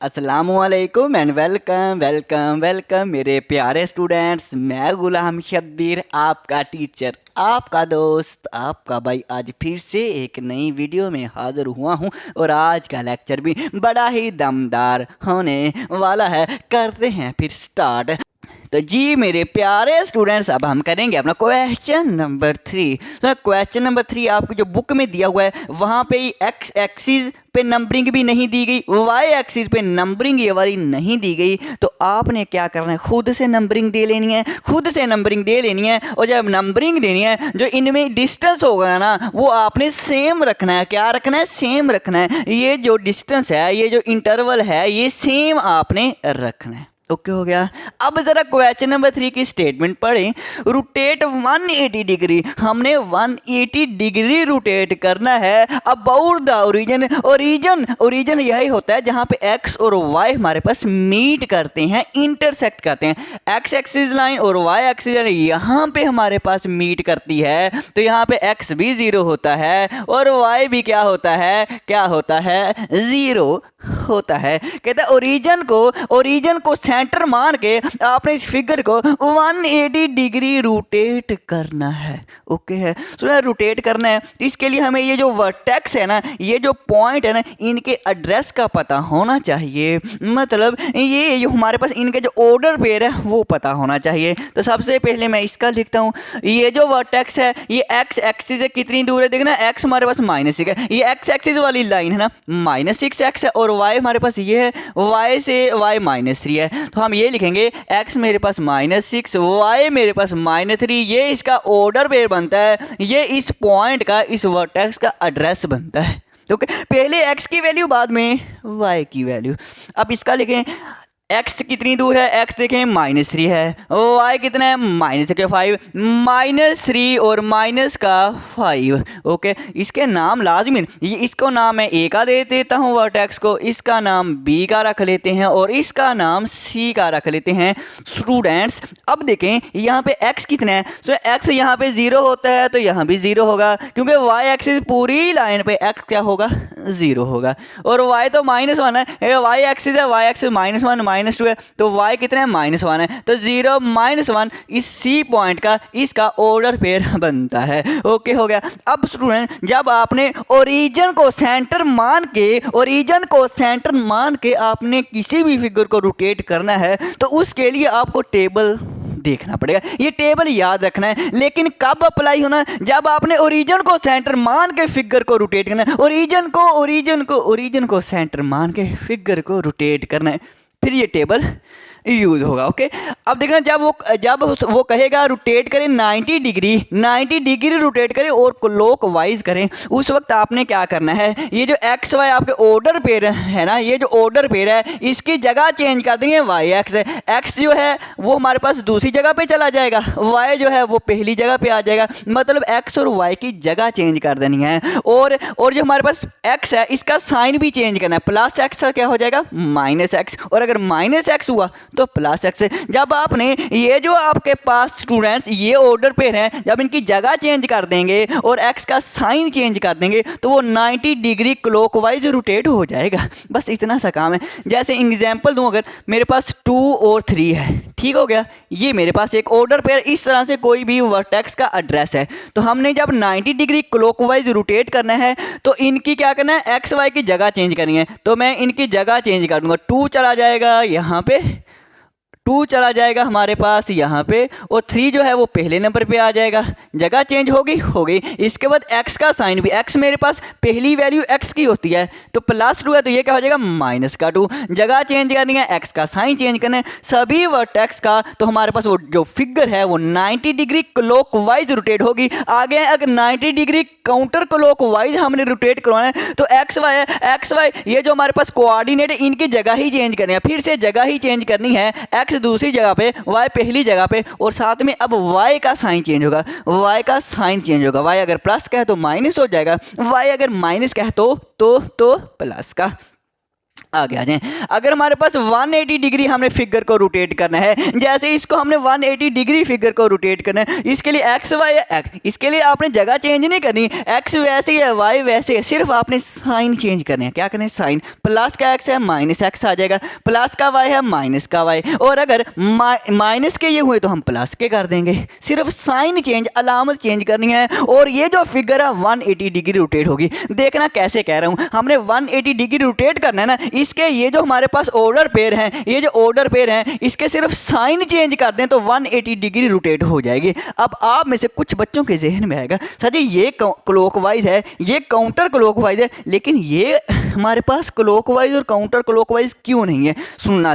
अस्सलामुअलैकुम and welcome welcome welcome मेरे प्यारे स्टूडेंट्स। मैं गुलाम शब्बीर, आपका टीचर, आपका दोस्त, आपका भाई आज फिर से एक नई वीडियो में हाज़िर हुआ हूँ। और आज का लेक्चर भी बड़ा ही दमदार होने वाला है। करते हैं फिर स्टार्ट। तो जी मेरे प्यारे स्टूडेंट्स, अब हम करेंगे अपना क्वेश्चन नंबर 3। तो क्वेश्चन नंबर 3 आपको जो बुक में दिया हुआ है वहाँ पे एक्स एक्सिस पे नंबरिंग भी नहीं दी गई, वाई एक्सिस पे नंबरिंग ये वाली नहीं दी गई। तो आपने क्या करना है, खुद से नंबरिंग दे लेनी है, खुद से नंबरिंग दे लेनी है। और जब नंबरिंग देनी है जो इनमें डिस्टेंस होगा ना वो आपने सेम रखना है। क्या रखना है? सेम रखना है। ये जो डिस्टेंस है, ये जो इंटरवल है, ये सेम आपने रखना है। ओके हो गया। अब जरा क्वेश्चन नंबर 3 की स्टेटमेंट पढ़ें। रोटेट 180 डिग्री, हमने 180 डिग्री रोटेट करना है अबाउट द ओरिजिन। ओरिजिन यही होता है जहां पे एक्स और वाई हमारे पास मीट करते हैं, इंटरसेक्ट करते हैं। एक्स एक्सिस लाइन और वाई एक्सिस लाइन यहाँ पे हमारे पास मीट करती है, तो यहाँ पे एक्स भी 0 होता है और वाई भी क्या होता है, 0 होता है। कहता है ओरिजिन को सेंटर मान के आपने इस फिगर को 180 डिग्री रोटेट करना है। ओके है, तो रोटेट करना है। इसके लिए हमें ये जो वर्टेक्स है ना, ये जो पॉइंट है ना, इनके एड्रेस का पता होना चाहिए। मतलब ये जो हमारे पास इनके जो ऑर्डर पेयर है वो पता होना चाहिए। तो सबसे पहले मैं इसका लिखता हूँ। ये जो वर्टेक्स है ये एक्स एक्सिस से कितनी दूर है, देखना एक्स हमारे पास -6 है। ये एक्स एक्सिस वाली लाइन है ना, -6x है। और y हमारे पास ये है, y से y -3 है। तो हम ये लिखेंगे x मेरे पास -6, y मेरे पास -3। ये इसका ऑर्डर पेयर बनता है, ये इस पॉइंट का, इस वर्टेक्स का एड्रेस बनता है। ओके, पहले x की वैल्यू, बाद में y की वैल्यू। अब इसका लिखें x कितनी दूर है, x देखें -3 है, y कितना है -5, -3 और -5। ओके, इसके नाम लाजमी, ये इसको नाम मैं a का दे देता हूँ वर्टेक्स को, इसका नाम b का रख लेते हैं और इसका नाम c का रख लेते हैं। स्टूडेंट्स अब देखें यहाँ पे x कितना है, तो x यहाँ पे 0 होता है तो यहाँ भी 0 होगा, क्योंकि y एक्सिस पूरी लाइन पे x क्या होगा, 0 होगा। और y तो -1 है, y एक्सिस है, y एक्सिस -1 -2 है, तो y कितना है, -1 है। तो 0 -1 इस C पॉइंट का, इसका ऑर्डर पेयर बनता है। ओके हो गया। अब स्टूडेंट जब आपने ओरिजिन को सेंटर मान के आपने किसी भी फिगर को रोटेट करना है तो उसके लिए आपको टेबल देखना पड़ेगा। ये टेबल याद रखना है, लेकिन कब अप्लाई होना है, जब आपने ओरिजिन को सेंटर मान के फिगर को रोटेट करना है। ओरिजिन को सेंटर मान के फिगर को रोटेट करना है, फिर ये टेबल यूज होगा। ओके, अब देखना जब वो कहेगा रोटेट करें 90 डिग्री रोटेट करें और क्लॉक वाइज करें, उस वक्त आपने क्या करना है, ये जो एक्स वाई आपके ऑर्डर पेयर है ना, ये जो ऑर्डर पेयर है इसकी जगह चेंज कर देंगे। वाई एक्स है, एक्स जो है वो हमारे पास दूसरी जगह पे चला जाएगा, वाई जो है वो पहली जगह पे आ जाएगा। मतलब एक्स और वाई की जगह चेंज कर देनी है। और जो हमारे पास एक्स है इसका साइन भी चेंज करना है। प्लस एक्स का क्या हो जाएगा, -x, और अगर -x हुआ तो +x। जब आपने ये जो आपके पास स्टूडेंट्स ये ऑर्डर पेयर हैं, जब इनकी जगह चेंज कर देंगे और x का साइन चेंज कर देंगे तो वो 90 डिग्री क्लॉकवाइज रोटेट हो जाएगा। बस इतना सा काम है। जैसे एग्जांपल दूं, अगर मेरे पास 2 और 3 है, ठीक हो गया, ये मेरे पास एक ऑर्डर पेयर, इस तरह से कोई भी वर्टेक्स का एड्रेस है, तो हमने जब 90 डिग्री क्लॉकवाइज रोटेट करना है तो इनकी क्या करना है, एक्स वाई की जगह चेंज करनी है। तो मैं इनकी जगह चेंज कर दूंगा। 2 चला जाएगा यहाँ पे, 2 चला जाएगा हमारे पास यहाँ पे, और 3 जो है वो पहले नंबर पे आ जाएगा। जगह चेंज हो गई। इसके बाद x का साइन भी, x मेरे पास पहली वैल्यू x की होती है तो +2 है, तो ये क्या हो जाएगा, -2। जगह चेंज करनी है, x का साइन चेंज करना है सभी वर्टेक्स का। तो हमारे पास वो जो फिगर है वो 90 डिग्री क्लॉकवाइज रोटेट होगी। आगे अगर 90 डिग्री काउंटर क्लॉकवाइज हमने रोटेट करवाना है तो एक्स वाई ये जो हमारे पास कोऑर्डिनेट है इनकी जगह ही चेंज करनी है। फिर से जगह ही चेंज करनी है, एक्स दूसरी जगह पे, y पहली जगह पे, और साथ में अब y का साइन चेंज होगा। y अगर प्लस का है तो माइनस हो जाएगा, y अगर माइनस का है तो प्लस का। आगे आ जाएं। अगर हमारे पास 180 डिग्री हमने फिगर को रोटेट करना है, जैसे इसको हमने 180 डिग्री फिगर को रोटेट करना है, इसके लिए एक्स वाई एक्स, इसके लिए आपने जगह चेंज नहीं करनी, एक्स वैसे ही है वाई वैसे है, सिर्फ आपने साइन चेंज करने हैं। क्या करना है? साइन। प्लस का एक्स है माइनस एक्स आ जाएगा, प्लस का वाई है माइनस का वाई, और अगर माइनस के ये हुए तो हम प्लस के कर देंगे। सिर्फ साइन चेंज, अलामत चेंज करनी है, और ये जो फिगर है 180 डिग्री रोटेट होगी। देखना कैसे कह रहा हूँ, हमने 180 डिग्री रोटेट करना है ना, इसके ये जो हमारे पास ऑर्डर पेयर हैं, ये जो ऑर्डर पेयर हैं, इसके सिर्फ साइन चेंज कर दें तो 180 डिग्री रोटेट हो जाएगी। अब आप में से कुछ बच्चों के जहन में आएगा, सर जी ये क्लॉकवाइज है, ये काउंटर क्लॉकवाइज है, लेकिन ये हमारे पास क्लॉकवाइज और काउंटर क्लॉकवाइज क्यों नहीं है? सुनना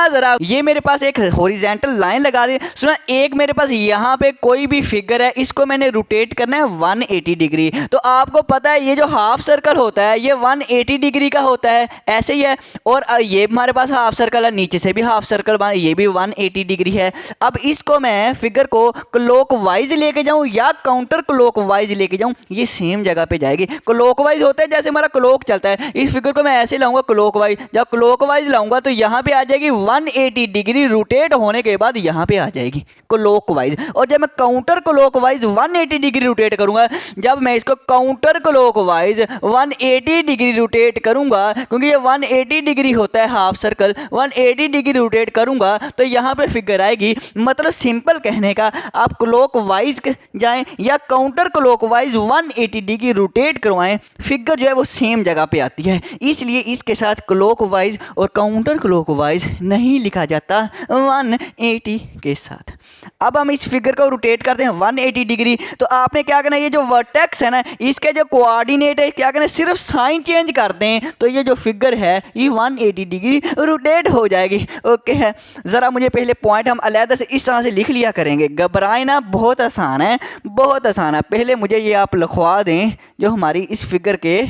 ज़रा, ये मेरे पास एक हॉरिजॉन्टल लाइन लगा दी, सुना, एक मेरे पास यहाँ पे कोई भी फिगर है, इसको मैंने रोटेट करना है 180 डिग्री। तो आपको पता है ये जो हाफ सर्कल होता है ये 180 डिग्री का होता है, ऐसे ही है। और ये हमारे पास हाफ सर्कल है, नीचे से भी हाफ सर्कल बना, ये भी 180 डिग्री है। अब इसको मैं फिगर को क्लॉकवाइज लेके जाऊं या काउंटर क्लॉकवाइज लेके जाऊं, ये सेम जगह पे जाएगी। क्लॉकवाइज होता है जैसे हमारा क्लॉक चलता है, इस फिगर को मैं ऐसे लाऊंगा क्लॉकवाइज, जब क्लॉकवाइज लाऊंगा तो यहाँ पे आ जाएगी 180 डिग्री रोटेट होने के बाद यहाँ पे आ जाएगी क्लॉकवाइज। और जब मैं काउंटर क्लॉकवाइज 180 डिग्री रोटेट करूंगा, जब मैं इसको काउंटर क्लॉकवाइज 180 डिग्री रोटेट करूंगा, क्योंकि ये 180 डिग्री होता है हाफ सर्कल, 180 डिग्री रोटेट करूंगा तो यहाँ पे फिगर आएगी। मतलब सिंपल कहने का, आप क्लॉकवाइज जाएं या काउंटर क्लॉकवाइज 180 डिग्री रोटेट करवाएं, फिगर जो है वो सेम जगह पे आती है। इसलिए इसके साथ क्लॉकवाइज और काउंटर क्लॉकवाइज नहीं लिखा जाता 180 के साथ। अब हम इस फिगर को रोटेट करते हैं 180 डिग्री, तो आपने क्या करना है, ये जो वर्टेक्स है ना, इसके जो कोऑर्डिनेट है, क्या करना है, सिर्फ साइन चेंज कर दें तो ये जो फिगर है ये 180 डिग्री रोटेट हो जाएगी। ओके है, ज़रा मुझे पहले पॉइंट हम अलग से इस तरह से लिख लिया करेंगे, घबराए ना, बहुत आसान है, बहुत आसान है। पहले मुझे ये आप लिखवा दें जो हमारी इस फिगर के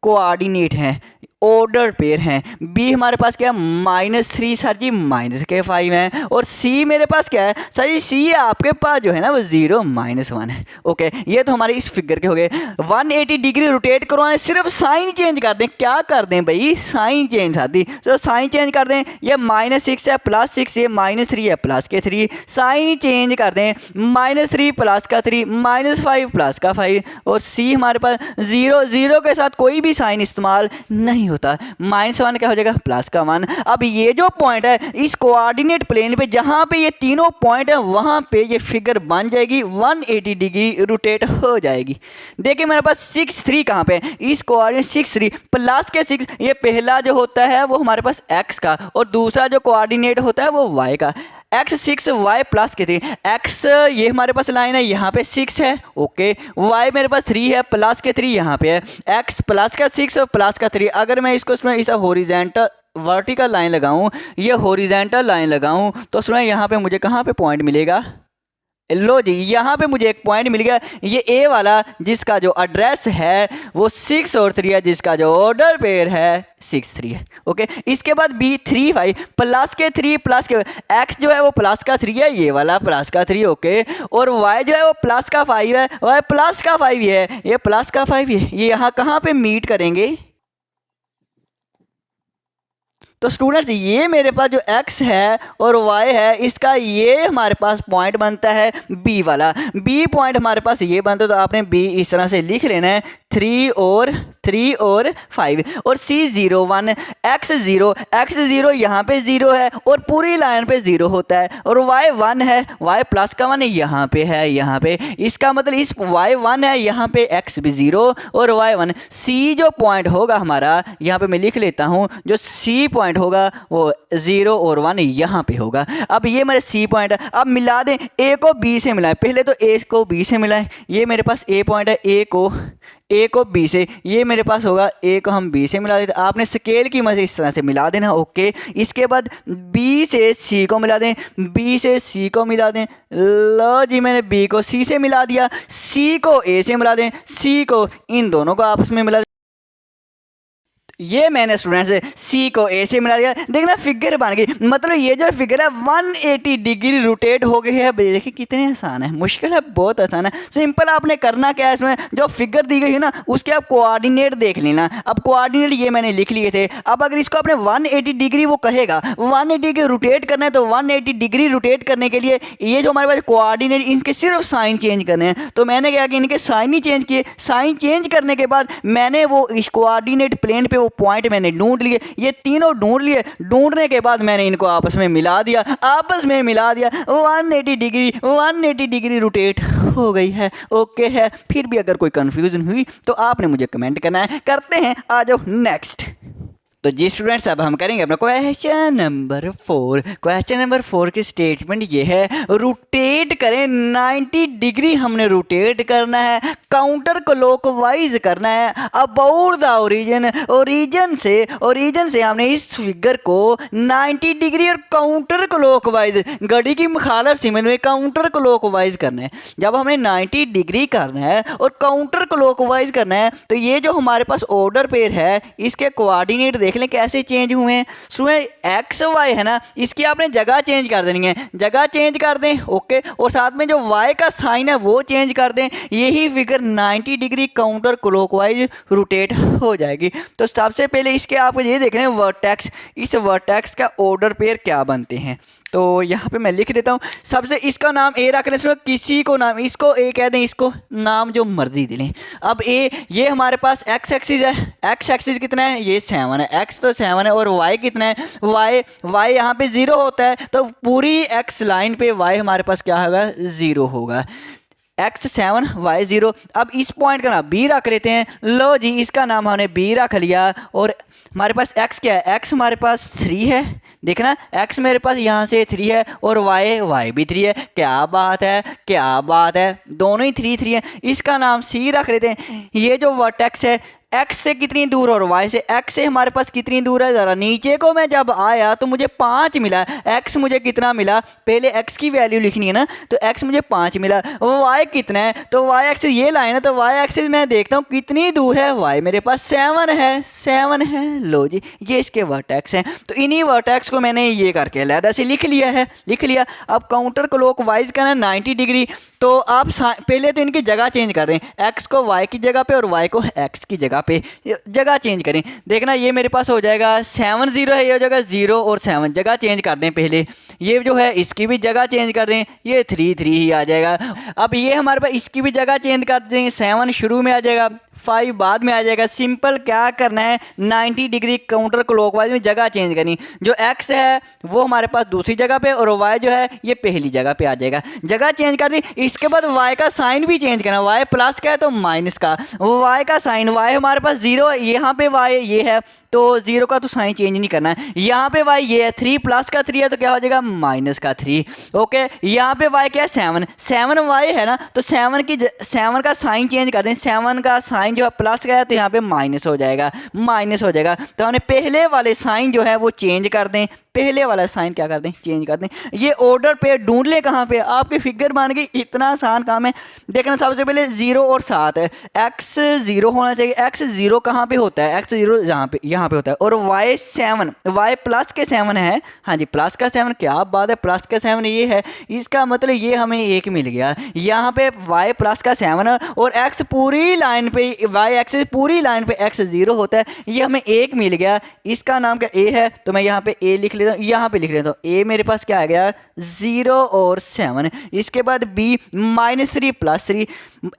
कोऑर्डिनेट हैं, ऑर्डर पेयर हैं। बी हमारे पास क्या है, -3 सर जी -5 है, और सी मेरे पास क्या है सर जी, सी आपके पास जो है ना वो 0 -1 है। ओके, ये तो हमारे इस फिगर के हो गए। 180 डिग्री रोटेट करवाएं, सिर्फ साइन चेंज कर दें। क्या कर दें भाई, साइन चेंज आती, तो साइन चेंज कर दें। ये -6 है +6, ये -3 है +3, साइन चेंज कर दें, -3 +3 -5 +5, और सी हमारे पास 0 के साथ कोई भी साइन इस्तेमाल नहीं होता, -1 क्या हो जाएगा +1। अब ये जो पॉइंट है इस कोऑर्डिनेट प्लेन पे, जहां पे ये तीनों पॉइंट है वहां पे ये फिगर बन जाएगी, 180 डिग्री रोटेट हो जाएगी। देखिए मेरे पास 6 3 कहां पे है, इस कोऑर्डिनेट 6 3 प्लस के 6, ये पहला जो होता है वो हमारे पास x का, और दूसरा जो कोऑर्डिनेट होता है वो y का। x 6 y +3, x ये हमारे पास लाइन है, यहाँ पे 6 है, ओके, y मेरे पास 3 है, +3 यहाँ पे है, x +6 और +3। अगर मैं इसको इसमें इस हॉरिजॉन्टल वर्टिकल लाइन लगाऊं, ये हॉरिजॉन्टल लाइन लगाऊं, तो सुनिए यहाँ पे मुझे कहाँ पे पॉइंट मिलेगा, लो जी यहाँ पे मुझे एक पॉइंट मिल गया, ये ए वाला जिसका जो एड्रेस है वो 6 और 3 है, जिसका जो ऑर्डर पेयर है 6 3 है। ओके, इसके बाद बी 3 5 +3 एक्स जो है वो +3 है, ये वाला +3, ओके, और वाई जो है वो +5 है, वाई +5 है, ये +5 है, ये यहाँ कहाँ पे मीट करेंगे। तो स्टूडेंट्स ये मेरे पास जो x है और y है, इसका ये हमारे पास पॉइंट बनता है b वाला, b पॉइंट हमारे पास ये बनता है, तो आपने b इस तरह से लिख लेना है, 3 और 5, और c 0 1 x 0 यहाँ पे 0 है और पूरी लाइन पे 0 होता है, और y 1 है, y +1 यहाँ पे है, यहाँ पे, इसका मतलब इस y 1 है, यहाँ पे x भी 0 और y 1। c जो पॉइंट होगा हमारा, यहाँ पे मैं लिख लेता हूँ, जो c पॉइंट होगा वो 0 और 1 यहाँ पे होगा। अब ये मेरे c पॉइंट है, अब मिला दें, a को b से मिलाएं, पहले तो a को b से मिलाएं, ये मेरे पास a पॉइंट है, a को b से, ये मेरे पास होगा a को हम b से मिला देते, आपने स्केल की मदद से इस तरह से मिला देना। ओके, इसके बाद b से c को मिला दें, b से c को मिला दें, लो जी मैंने b को c से मिला दिया, c को a से मिला दें, c को इन दोनों को आपस में मिला दें। ये मैंने स्टूडेंट्स सी को ए से मिला दिया, देखना फिगर बन गई। मतलब ये जो फिगर है 180 डिग्री रोटेट हो गई है। देखिए कितने आसान है, मुश्किल है बहुत आसान है। सिंपल आपने करना क्या है, इसमें जो फिगर दी गई है ना उसके आप कोऑर्डिनेट देख लेना। अब कोऑर्डिनेट ये मैंने लिख लिए थे। अब अगर इसको आपने 180 डिग्री वो कहेगा 180 डिग्री रोटेट करना है, तो 180 डिग्री रोटेट करने के लिए ये जो हमारे पास कोऑर्डिनेट इनके सिर्फ साइन चेंज करने हैं। तो मैंने क्या कि इनके साइन ही चेंज किए। साइन चेंज करने के बाद मैंने वो इस कोऑर्डिनेट प्लेन पे वो पॉइंट मैंने ढूंढ लिए, ये तीनों ढूंढ लिए। ढूंढने के बाद मैंने इनको आपस में मिला दिया, 180 डिग्री रोटेट हो गई है। ओके है। फिर भी अगर कोई कंफ्यूजन हुई तो आपने मुझे कमेंट करना है। करते हैं, आ जाओ नेक्स्ट। तो जी स्टूडेंट्स अब हम करेंगे अपना क्वेश्चन नंबर 4। क्वेश्चन नंबर 4 की स्टेटमेंट ये है, रोटेट करें 90 डिग्री हमने रोटेट करना है, काउंटर क्लॉकवाइज करना है अबाउट द ओरिजिन। ओरिजिन से हमने इस फिगर को 90 डिग्री और काउंटर क्लॉकवाइज घड़ी की मुखालिफ सिमत में काउंटर क्लॉकवाइज करना है। जब हमें 90 डिग्री करना है और काउंटर क्लॉकवाइज करना है तो ये जो हमारे पास ऑर्डर पेयर है इसके कोऑर्डिनेट देख लें कैसे चेंज हुए हैं। सुबह एक्स वाई है ना, इसकी आपने जगह चेंज कर देनी है, जगह चेंज कर दें। ओके। और साथ में जो वाई का साइन है वो चेंज कर दें। यही figure 90 degree counter clockwise rotate हो जाएगी। तो सबसे पहले इसके आपको ये देखना है वर्टेक्स, इस वर्टेक्स का ऑर्डर पेयर क्या बनते हैं। तो यहाँ पे मैं लिख देता हूँ। सबसे इसका नाम ए रख लें, किसी को नाम इसको ए कह दें, इसको नाम जो मर्जी दे लें। अब ए ये हमारे पास एक्स एक्सिस है, एक्स एक्सिस कितना है, ये 7 है, एक्स तो 7 है। और वाई कितना है, वाई यहाँ पे 0 होता है, तो पूरी एक्स लाइन पे वाई हमारे पास क्या होगा, 0 होगा। X 7 y 0। अब इस पॉइंट का नाम बी रख लेते हैं। लो जी इसका नाम हमने बी रख लिया। और हमारे पास एक्स क्या है, एक्स हमारे पास 3 है। देखना एक्स मेरे पास यहाँ से 3 है और वाई भी 3 है। क्या बात है, क्या बात है, दोनों ही 3 है। इसका नाम सी रख लेते हैं। ये जो वर्टेक्स है एक्स से कितनी दूर और वाई से, एक्स से हमारे पास कितनी दूर है, ज़रा नीचे को मैं जब आया तो मुझे 5 मिला। एक्स मुझे कितना मिला, पहले एक्स की वैल्यू लिखनी है ना, तो एक्स मुझे 5 मिला। वाई कितना है, तो वाई एक्स ये लाइन है, तो वाई एक्सिस मैं देखता हूँ कितनी दूर है, वाई मेरे पास 7 है। लो जी ये इसके वर्टेक्स हैं। तो इन्हीं वर्टेक्स को मैंने ये करके अलहदा से लिख लिया। अब काउंटर क्लॉकवाइज करना 90 डिग्री। तो आप पहले तो इनकी जगह चेंज कर दें, एक्स को वाई की जगह पे और वाई को एक्स की जगह पे जगह चेंज करें। देखना ये मेरे पास हो जाएगा 7 0 है, ये हो जाएगा 0 और 7। जगह चेंज कर दें पहले, ये जो है इसकी भी जगह चेंज कर दें, ये 3 ही आ जाएगा। अब ये हमारे पास इसकी भी जगह चेंज कर दें, 7 शुरू में आ जाएगा, 5 बाद में आ जाएगा। सिंपल क्या करना है, 90 डिग्री काउंटर क्लॉकवाइज में जगह चेंज करनी। जो एक्स है वो हमारे पास दूसरी जगह पे और वाई जो है ये पहली जगह पे आ जाएगा। जगह चेंज कर दी। इसके बाद वाई का साइन भी चेंज करना। वाई प्लस का है तो माइनस का, वाई का साइन, वाई हमारे पास 0 है, यहाँ पे वाई ये है तो 0 का तो साइन चेंज नहीं करना है। यहाँ पे वाई ये है 3 प्लस का 3 है तो क्या हो जाएगा, माइनस का 3। ओके। यहाँ पे वाई क्या है, 7 वाई है ना, तो 7 का साइन चेंज कर दें। 7 का साइन जो है प्लस का है तो यहाँ पे माइनस हो जाएगा। तो हमने पहले वाले साइन जो है वो चेंज कर दें, पहले वाला साइन क्या कर दें, चेंज कर दें। ये ऑर्डर पे ढूंढ ले कहाँ पे, आपकी फिगर बन गई। इतना आसान काम है। देखना सबसे पहले 0 और 7 है, एक्स 0 होना चाहिए। एक्स 0 कहाँ पे होता है, एक्स 0 यहाँ पे होता है। और वाई 7, वाई प्लस के 7 है। हाँ जी प्लस का 7, क्या बात है, प्लस का 7 ये है। इसका मतलब ये हमें 1 मिल गया। यहाँ पे वाई प्लस का 7 है और एक्स पूरी लाइन पे, वाई एक्सिस पूरी लाइन पे एक्स 0 होता है, ये हमें 1 मिल गया। इसका नाम क्या ए है, तो मैं यहाँ पे ए लिख लेता हूँ, यहाँ पे लिख लेता हूँ। ए मेरे पास क्या आ गया, 0 और 7। इसके बाद बी -3 + 3,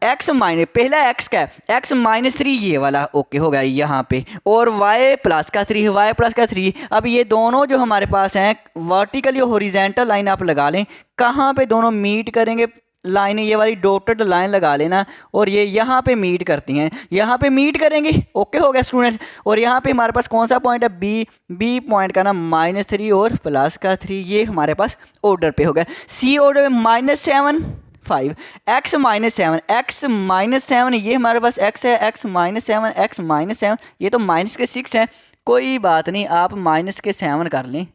एक्स माइनस, पहला एक्स का है, एक्स -3 ये वाला, ओके हो गया यहाँ पे। और वाई प्लस का 3, अब ये दोनों जो हमारे पास हैं वर्टिकल या हॉरिजॉन्टल लाइन आप लगा लें, कहाँ पे दोनों मीट करेंगे, लाइन ये वाली डॉटेड लाइन लगा लेना और ये यहाँ पे मीट करती हैं, यहाँ पे मीट करेंगे। ओके हो गया स्टूडेंट्स। और यहाँ पे हमारे पास कौन सा पॉइंट है, बी पॉइंट का ना -3 और प्लस का 3, ये हमारे पास ऑर्डर पे हो गया। सी ऑर्डर में -7 5, x -7 ये हमारे पास x है, x -7 ये तो माइनस के 6 है। कोई बात नहीं, आप -7 कर लें।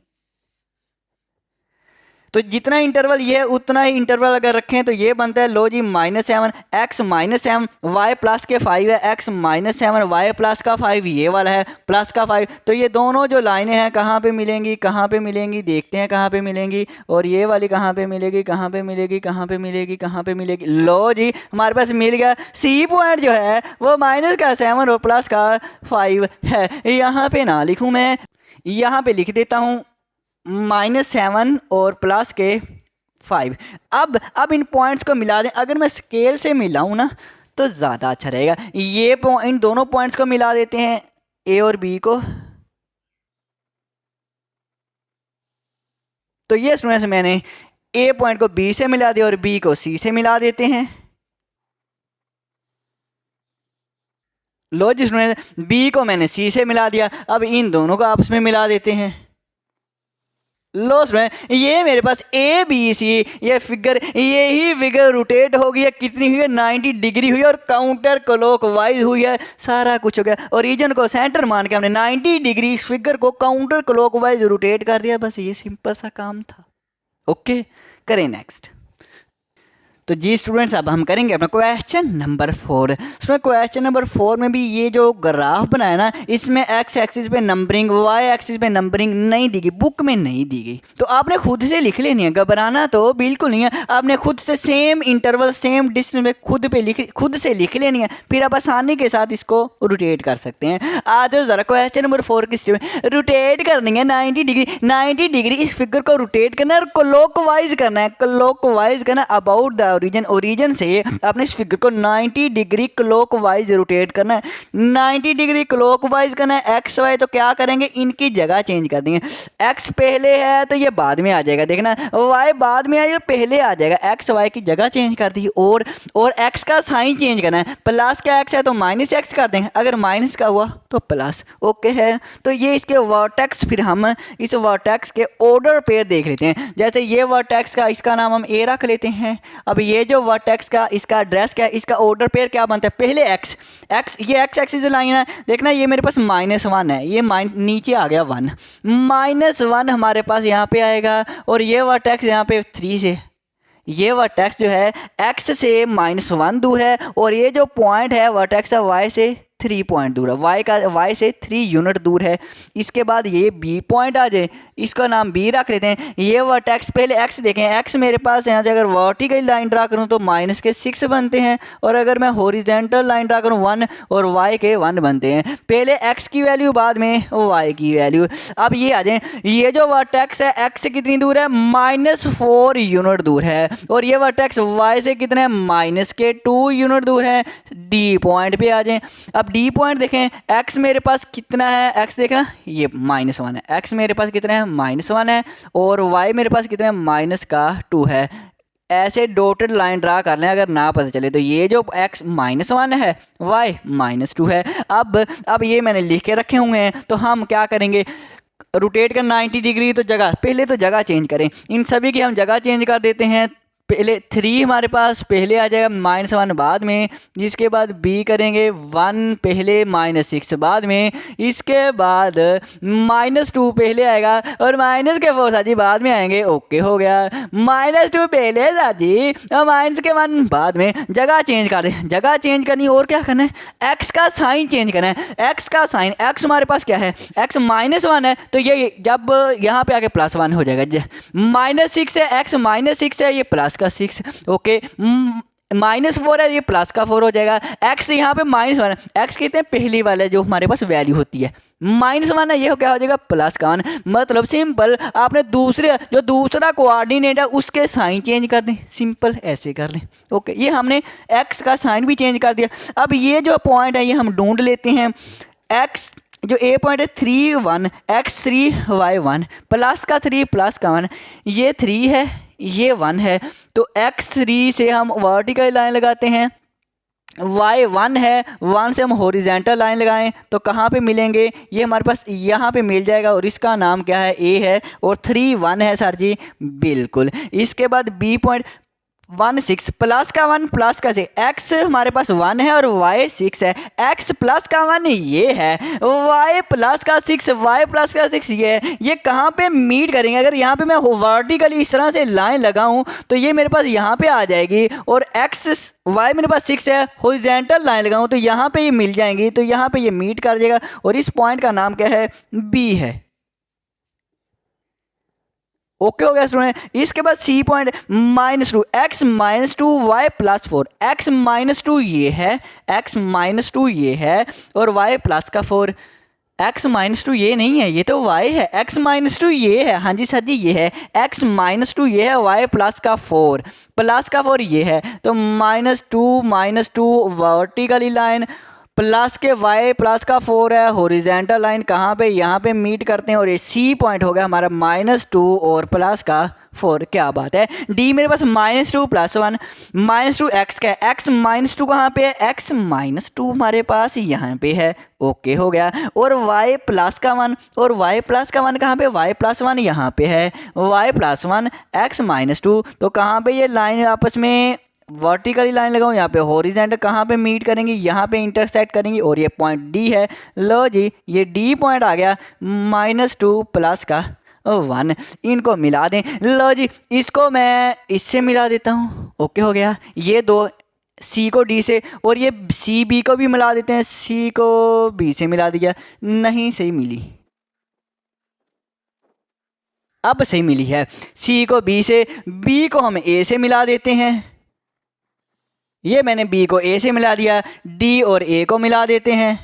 तो जितना इंटरवल ये है उतना ही इंटरवल अगर रखें तो ये बनता है, लो जी, -7 x -7 y प्लस के 5 है, x -7 y प्लस का 5 ये वाला है प्लस का 5। तो ये दोनों जो लाइनें हैं कहाँ पे मिलेंगी, कहाँ पे मिलेंगी, देखते हैं कहाँ पे मिलेंगी। और ये वाली कहाँ पे मिलेगी, कहाँ पे मिलेगी, कहाँ पे मिलेगी, कहाँ पे मिलेगी, लो जी हमारे पास मिल गया। सी पॉइंट जो है वो -7 और प्लस का 5 है। यहाँ पे ना लिखूँ मैं, यहाँ पे लिख देता हूँ -7 और प्लस के 5। अब इन पॉइंट्स को मिला दें। अगर मैं स्केल से मिलाऊं ना तो ज़्यादा अच्छा रहेगा। ये इन दोनों पॉइंट्स को मिला देते हैं, ए और बी को। तो ये स्टूडेंट्स मैंने ए पॉइंट को बी से मिला दिया और बी को सी से मिला देते हैं। लो जी स्टूडेंट, बी को मैंने सी से मिला दिया। अब इन दोनों को आपस में मिला देते हैं। लो स्टूडेंट, ये मेरे पास ए बी सी ये फिगर, ये ही फिगर रोटेट हो गई है। कितनी हुई है, 90 डिग्री हुई है और काउंटर क्लॉकवाइज हुई है। सारा कुछ हो गया। ओरिजिन को सेंटर मान के हमने 90 डिग्री इस फिगर को काउंटर क्लॉकवाइज रोटेट कर दिया। बस ये सिंपल सा काम था। ओके, करें नेक्स्ट। तो जी स्टूडेंट्स, अब हम करेंगे अपना question number 4। Student question number 4 में भी ये जो ग्राफ बनाया ना, इसमें एक्स एक्सिस पे नंबरिंग, वाई एक्सिस पे नंबरिंग नहीं दी गई, बुक में नहीं दी गई। तो आपने खुद से लिख लेनी है, घबराना तो बिल्कुल नहीं है। आपने खुद से सेम इंटरवल सेम डिस्टेंस में खुद से लिख लेनी है। फिर आप आसानी के साथ इसको रोटेट कर सकते हैं। आज ज़रा क्वेश्चन नंबर 4 किस में रोटेट करनी है 90 डिग्री इस फिगर को रोटेट करना है और क्लॉकवाइज करना है। क्लॉकवाइज करना अबाउट द ओरिजिन से आपने इस फिगर को 90 डिग्री क्लॉकवाइज रोटेट करना है। 90 डिग्री क्लॉकवाइज करना है। एक्स वाई तो क्या करेंगे, इनकी जगह चेंज कर देंगे। एक्स पहले है तो ये बाद में आ जाएगा, देखना। वाई बाद में आएगा, पहले आ जाएगा। एक्स वाई की जगह चेंज कर दी। और एक्स का साइन चेंज करना है। प्लस का एक्स है तो -x कर देंगे, अगर माइनस का हुआ तो प्लस। ओके है, तो ये इसके वर्टेक्स, फिर हम इस वर्टेक्स के ऑर्डर पेयर देख लेते हैं। जैसे ये वर्टेक्स का, इसका नाम हम ए रख लेते हैं। अब ये जो वर्टेक्स का इसका एड्रेस क्या है, इसका ऑर्डर पेयर क्या बनता है, पहले एक्स, ये एक्स एक्सिस लाइन है। देखना ये मेरे पास -1 है, ये नीचे आ गया 1, -1 हमारे पास यहाँ पे आएगा। और ये वर्टेक्स यहाँ पे 3 से, ये वर्टेक्स जो है एक्स से -1 दूर है। और ये जो पॉइंट है वर्टेक्स है वाई से 3 पॉइंट दूर है, वाई से 3 यूनिट दूर है। इसके बाद ये बी पॉइंट आ जाए, इसका नाम बी रख लेते हैं। ये वर्टेक्स, पहले एक्स देखें, एक्स मेरे पास यहाँ से अगर वर्टिकल लाइन ड्रा करूँ तो -6 बनते हैं। और अगर मैं हॉरिजॉन्टल लाइन ड्रा करूँ 1 और वाई के 1 बनते हैं। पहले एक्स की वैल्यू, बाद में वाई की वैल्यू। अब ये आ जाए, ये जो वर्टेक्स है एक्स से कितनी दूर है, -4 यूनिट दूर है। और ये वर्टेक्स वाई से कितने है, -2 यूनिट दूर है। डी पॉइंट पे आ जाए। अब डी पॉइंट देखें, एक्स मेरे पास कितना है, एक्स देखना ये -1 है, एक्स मेरे पास कितना है, -1 है। और वाई मेरे पास कितना है, -2 है। ऐसे डॉटेड लाइन ड्रा कर लें अगर ना पता चले तो। ये जो x -1 है, y -2 है। अब ये मैंने लिख के रखे हुए हैं। तो हम क्या करेंगे, रोटेट कर 90 डिग्री, तो पहले तो जगह चेंज करें। इन सभी की हम जगह चेंज कर देते हैं। पहले 3 हमारे पास पहले आ जाएगा, -1 बाद में। जिसके बाद b करेंगे 1 पहले, -6 बाद में। इसके बाद -2 पहले आएगा और माइनस के 4 साथी बाद में आएंगे। ओके हो गया, -2 पहले साथी और माइनस के 1 बाद में। जगह चेंज कर दें, जगह चेंज करनी। और क्या करना है, x का साइन चेंज करना है। x का साइन, x हमारे पास क्या है, x -1 है तो ये जब यहाँ पे आके +1 हो जाएगा। -6 है, x -6 है, ये प्लस का 6। ओके, -4 है, ये प्लस का 4 हो जाएगा। x यहाँ पे -1 है, x कहते हैं पहली वाला जो हमारे पास वैल्यू होती है। -1 है, ये क्या हो जाएगा, प्लस का 1। मतलब सिंपल, आपने दूसरा कोऑर्डिनेट है उसके साइन चेंज कर दें। सिंपल ऐसे कर लें। ओके, ये हमने x का साइन भी चेंज कर दिया। अब ये जो पॉइंट है ये हम ढूंढ लेते हैं। x जो ए पॉइंट है 3 1, x3 y1, प्लस का 3 प्लस का 1, ये 3 है, ये 1 है। तो x3 से हम वर्टिकल लाइन लगाते हैं, y1 है, 1 से हम हॉरिजॉन्टल लाइन लगाएं तो कहाँ पे मिलेंगे, ये हमारे पास यहाँ पे मिल जाएगा। और इसका नाम क्या है, a है। और 3 1 है सर जी, बिल्कुल। इसके बाद b पॉइंट, 1 6 प्लस का 1 प्लस का 6, एक्स हमारे पास 1 है और वाई 6 है। एक्स प्लस का 1 ये है, वाई प्लस का 6, वाई प्लस का 6 ये है। ये कहाँ पे मीट करेंगे? अगर यहाँ पे मैं वर्टिकली इस तरह से लाइन लगाऊं तो ये मेरे पास यहाँ पे आ जाएगी, और एक्स वाई मेरे पास 6 है, हॉरिजॉन्टल लाइन लगाऊं तो यहाँ पे ये मिल जाएंगी, तो यहाँ पे ये मीट कर जाएगा, और इस पॉइंट का नाम क्या है? बी है। ओके हो गया स्टूडेंट। इसके बाद C point -2, x -2 y +4, x -2 ये है, एक्स -2 ये है, और वाई प्लस का 4। एक्स -2 ये नहीं है, ये तो वाई है। एक्स -2 ये है, हाँ जी सर जी ये है, एक्स -2 ये है, वाई प्लस का 4, प्लस का 4 ये है, तो -2 वर्टिकली लाइन, प्लस के वाई प्लस का 4 है, हॉरिजॉन्टल लाइन कहाँ पे? यहाँ पे मीट करते हैं, और ये सी पॉइंट हो गया हमारा -2 और प्लस का 4। क्या बात है। डी मेरे पास -2 + 1, -2 एक्स का है, एक्स -2 कहाँ पे है? एक्स -2 हमारे पास यहाँ पे है। ओके हो गया। और y प्लस का 1, और y प्लस का 1 कहाँ पे? y प्लस 1 यहाँ पे है, y प्लस 1 एक्स -2, तो कहाँ पे ये लाइन आपस में वर्टिकली लाइन लगाऊं? यहाँ पे हॉरिजॉन्टल कहाँ पे मीट करेंगी? यहाँ पे इंटरसेक्ट करेंगी, और ये पॉइंट डी है। लो जी ये डी पॉइंट आ गया, -2 प्लस का 1, इनको मिला दें। लो जी इसको मैं इससे मिला देता हूँ। ओके हो गया। ये दो सी को डी से, और ये सी बी को भी मिला देते हैं, सी को बी से मिला दिया, नहीं सही मिली, अब सही मिली है। सी को बी से, बी को हम ए से मिला देते हैं, ये मैंने बी को ए से मिला दिया, डी और ए को मिला देते हैं,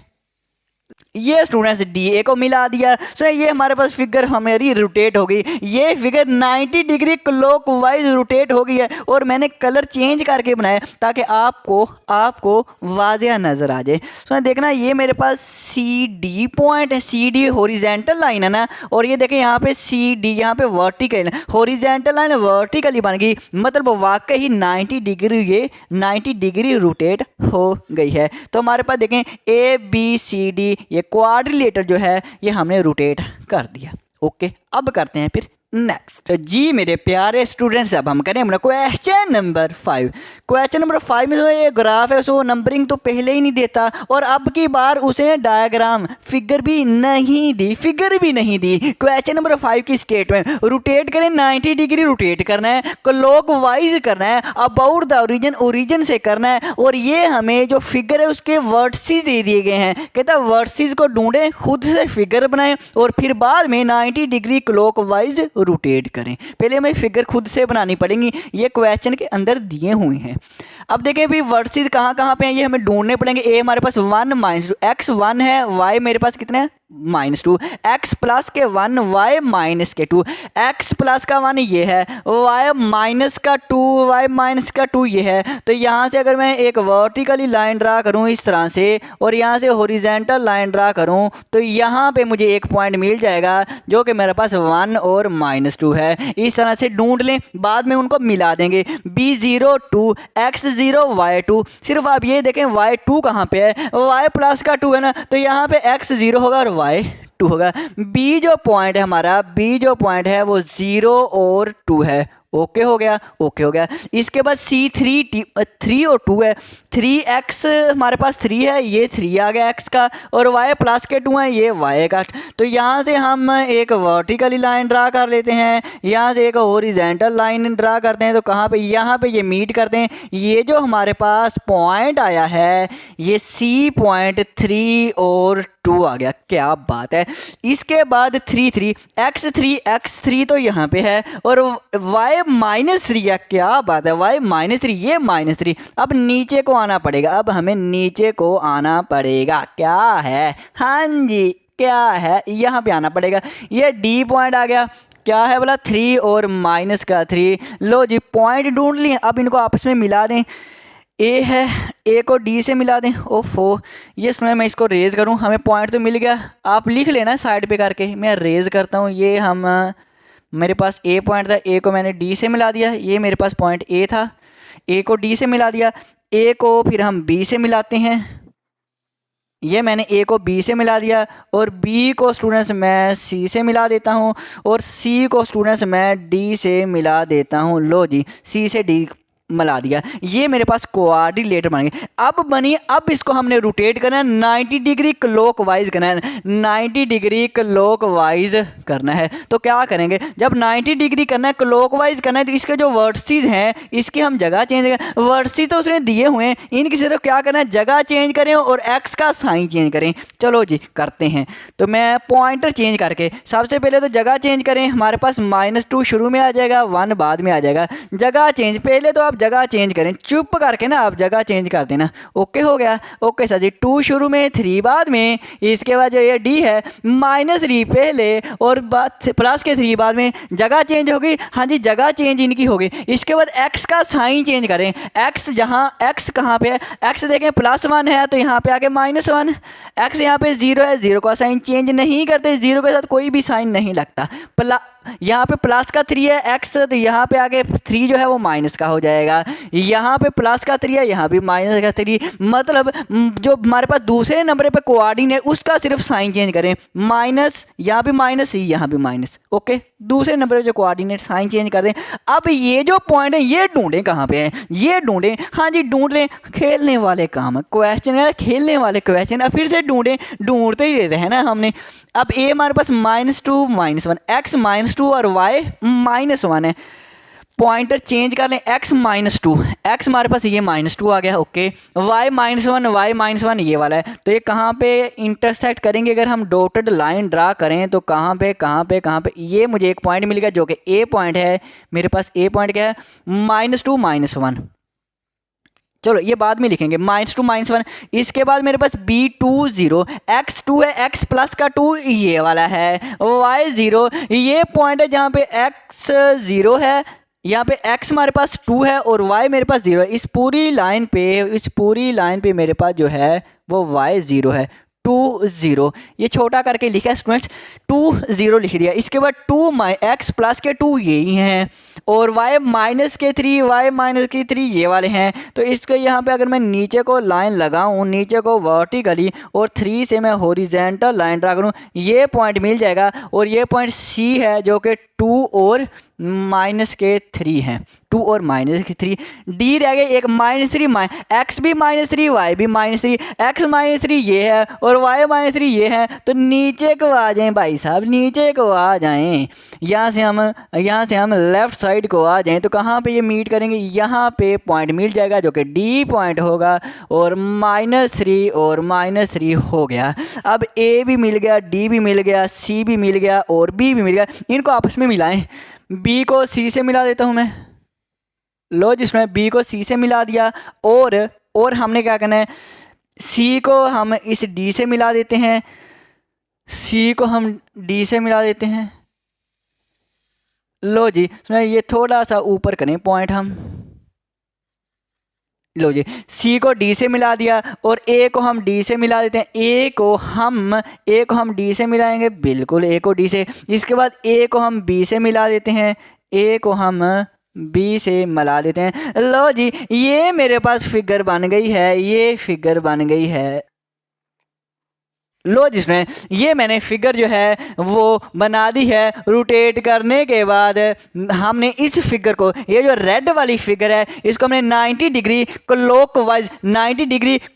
ये स्टूडेंट्स डी ए को मिला दिया। सो ये हमारे पास फिगर हमारी रोटेट हो गई, ये फिगर 90 डिग्री क्लॉकवाइज रोटेट हो गई है, और मैंने कलर चेंज करके बनाया ताकि आपको वाज़िया नज़र आ जाए। सो देखना ये मेरे पास सी डी पॉइंट है, सी डी हॉरिजॉन्टल लाइन है ना, और ये देखें यहाँ पे सी डी, यहाँ पे वर्टिकल, हॉरिजॉन्टल लाइन वर्टिकली बन गई, मतलब वाकई ही 90 डिग्री, ये 90 डिग्री रोटेट हो गई है। तो हमारे पास देखें ए बी सी डी, ये क्वाड्रिलेटर जो है ये हमने रोटेट कर दिया। ओके अब करते हैं फिर नेक्स्ट। जी मेरे प्यारे स्टूडेंट्स, अब हम करें अपना क्वेश्चन नंबर 5। क्वेश्चन नंबर 5 में ये ग्राफ है, सो नंबरिंग तो पहले ही नहीं देता, और अब की बार उसने डायग्राम फिगर भी नहीं दी। क्वेश्चन नंबर 5 की स्टेटमेंट, रोटेट करें 90 डिग्री रोटेट करना है, क्लॉकवाइज करना है, अबाउट द ओरिजिन से करना है, और ये हमें जो फिगर है उसके वर्टिसेस दे दिए गए हैं। कहता है वर्टिसेस को ढूंढें, खुद से फिगर बनाएं, और फिर बाद में 90 डिग्री क्लॉकवाइज रोटेट करें। पहले हमें फिगर खुद से बनानी पड़ेंगी, ये क्वेश्चन के अंदर दिए हुए हैं। अब देखें भी वर्टिसेस कहाँ पे हैं, ये हमें ढूंढने पड़ेंगे। ए हमारे पास 1 -2, एक्स 1 है, वाई मेरे पास कितना है? -2, एक्स प्लस के 1 वाई माइनस के 2, एक्स प्लस का 1 ये है, वाई माइनस का 2 वाई माइनस का 2 ये है। तो यहाँ से अगर मैं एक वर्टिकली लाइन ड्रा करूँ इस तरह से, और यहाँ से हॉरिजॉन्टल लाइन ड्रा करूँ, तो यहाँ पे मुझे एक पॉइंट मिल जाएगा जो कि मेरे पास 1 और -2 है। इस तरह से ढूंढ लें, बाद में उनको मिला देंगे। B0 2 x0 y2, सिर्फ आप ये देखें y2 कहाँ पे है? y प्लस का 2 है ना, तो यहाँ पे x0 होगा और y2 होगा। बी जो पॉइंट है हमारा, बी जो पॉइंट है वो 0 और 2 है। ओके हो गया, ओके हो गया। इसके बाद C3 और 2 है, 3x हमारे पास 3 है, ये 3 आ गया x का, और y प्लस के 2 है, ये y का। तो यहाँ से हम एक वर्टिकली लाइन ड्रा कर लेते हैं, यहाँ से एक हॉरिजॉन्टल लाइन ड्रा करते हैं, तो कहाँ पे? यहाँ पे ये मीट करते हैं। ये जो हमारे पास पॉइंट आया है ये C पॉइंट 3 और 2 आ गया। क्या बात है। इसके बाद 3 x3 तो यहाँ पे है, और y -3 है। क्या बात है, y -3, ये -3। अब नीचे को आना पड़ेगा, अब हमें नीचे को आना पड़ेगा। क्या है? हाँ जी क्या है, यहाँ पे आना पड़ेगा। ये D पॉइंट आ गया, क्या है बोला? 3 और -3। लो जी पॉइंट ढूंढ लिए, अब इनको आपस में मिला दें। ए है, ए को डी से मिला दें। ओफो, ये इसमें मैं इसको रेज करूं, हमें पॉइंट तो मिल गया। आप लिख लेना साइड पे करके, मैं रेज करता हूं। ये हम मेरे पास ए पॉइंट था, ए को मैंने डी से मिला दिया। ये मेरे पास पॉइंट ए था, ए को डी से मिला दिया। ए को फिर हम बी से मिलाते हैं, ये मैंने ए को बी से मिला दिया, और बी को स्टूडेंट्स मैं सी से मिला देता हूँ, और सी को स्टूडेंट्स मैं डी से मिला देता हूँ। लो जी सी से डी मिला दिया, ये मेरे पास कोऑर्डिनेट बन गए। अब बनी, अब इसको हमने रोटेट करना है 90 डिग्री क्लॉकवाइज करना है, 90 डिग्री क्लॉकवाइज करना है। तो क्या करेंगे, जब 90 डिग्री करना है, क्लॉकवाइज करना है, तो इसके जो वर्टिसेस हैं इसकी हम जगह चेंज करें। वर्टिसेस तो उसने दिए हुए हैं, इनकी सिर्फ क्या करना है, जगह चेंज करें और एक्स का साइन चेंज करें। चलो जी करते हैं। तो मैं पॉइंटर चेंज करके सबसे पहले तो जगह चेंज करें, हमारे पास -2 शुरू में आ जाएगा, 1 बाद में आ जाएगा। जगह चेंज, पहले तो आप जगह चेंज करें, चुप करके ना आप जगह चेंज कर देना। ओके हो गया, ओके सर जी। 2 शुरू में, 3 बाद में, इसके बाद जो ये डी है -3 पहले और प्लस के 3 बाद में, जगह चेंज होगी। हाँ जी जगह चेंज इनकी होगी। इसके बाद एक्स का साइन चेंज करें, एक्स जहाँ, एक्स कहाँ पे है, एक्स देखें +1 है तो यहाँ पे आके -1, एक्स यहाँ पे 0 है, 0 का साइन चेंज नहीं करते, 0 के साथ कोई भी साइन नहीं लगता। यहाँ पे प्लस का 3 है एक्स, तो यहाँ पे आगे 3 जो है वो माइनस का हो जाएगा। यहाँ पे प्लस का 3 है, यहाँ भी माइनस का 3, मतलब जो हमारे पास दूसरे नंबर पे कोऑर्डिनेट उसका सिर्फ साइन चेंज करें, माइनस, यहाँ भी माइनस, यहाँ भी माइनस। ओके, दूसरे नंबर पे जो कोऑर्डिनेट साइन चेंज कर दें। अब ये जो पॉइंट है ये ढूंढें कहाँ पे है, ये ढूंढें। हाँ जी ढूंढ लें, खेलने वाले काम है, क्वेश्चन है खेलने वाले क्वेश्चन। अब फिर से ढूंढें, ढूंढते ही रहना हमने। अब ए हमारे पास -2 -1, एक्स -2 और वाई -1 है। पॉइंटर चेंज कर लें, x -2, x हमारे पास ये -2 आ गया। ओके, y -1 ये वाला है। तो ये कहाँ पे इंटरसेक्ट करेंगे, अगर हम डॉटेड लाइन ड्रा करें तो कहाँ पे, ये मुझे एक पॉइंट मिल गया जो कि a पॉइंट है। मेरे पास a पॉइंट क्या है, -2 -1। चलो ये बाद में लिखेंगे, -2 -1। इसके बाद मेरे पास B2 0, x2 है, x प्लस का 2 ये वाला है, y 0 ये पॉइंट है जहाँ पे x 0 है, यहाँ पे x हमारे पास 2 है और y मेरे पास 0 है। इस पूरी लाइन पे मेरे पास जो है वो y 0 है, 2 0। ये छोटा करके लिखा है स्टूडेंट्स, 2 0 लिख दिया। इसके बाद 2 x प्लस के 2 यही हैं और y माइनस के 3 ये वाले हैं। तो इसको यहाँ पे अगर मैं नीचे को लाइन लगाऊँ, नीचे को वर्टिकली, और 3 से मैं हॉरिजॉन्टल लाइन ड्रा करूँ, ये पॉइंट मिल जाएगा। और ये पॉइंट C है जो कि 2 और -3 हैं, 2 और -3। डी रह गए एक -3, एक्स भी -3, वाई भी -3, एक्स -3 ये है और वाई -3 ये है। तो नीचे को आ जाएं भाई साहब, नीचे को आ जाएं। यहाँ से हम लेफ्ट साइड को आ जाएं तो कहाँ पे ये मीट करेंगे, यहाँ पे पॉइंट मिल जाएगा जो कि डी पॉइंट होगा और -3 और -3 हो गया। अब ए भी मिल गया, डी भी मिल गया, सी भी मिल गया और बी भी मिल गया। इनको आपस में मिलाएं, बी को सी से मिला देता हूं मैं। लो जिसमें बी को सी से मिला दिया और हमने क्या करना है, सी को हम इस डी से मिला देते हैं, सी को हम डी से मिला देते हैं। लो जी इसमें ये थोड़ा सा ऊपर करें पॉइंट हम। लो जी सी को डी से मिला दिया और ए को हम डी से मिला देते हैं। ए को हम डी से मिलाएंगे, बिल्कुल ए को डी से। इसके बाद ए को हम बी से मिला देते हैं, ए को हम बी से मिला देते हैं। लो जी ये मेरे पास फिगर बन गई है, ये फिगर बन गई है। लो जिसमें ये मैंने फिगर जो है वो बना दी है। रोटेट करने के बाद हमने इस फिगर को, ये जो रेड वाली फिगर है इसको हमने 90 डिग्री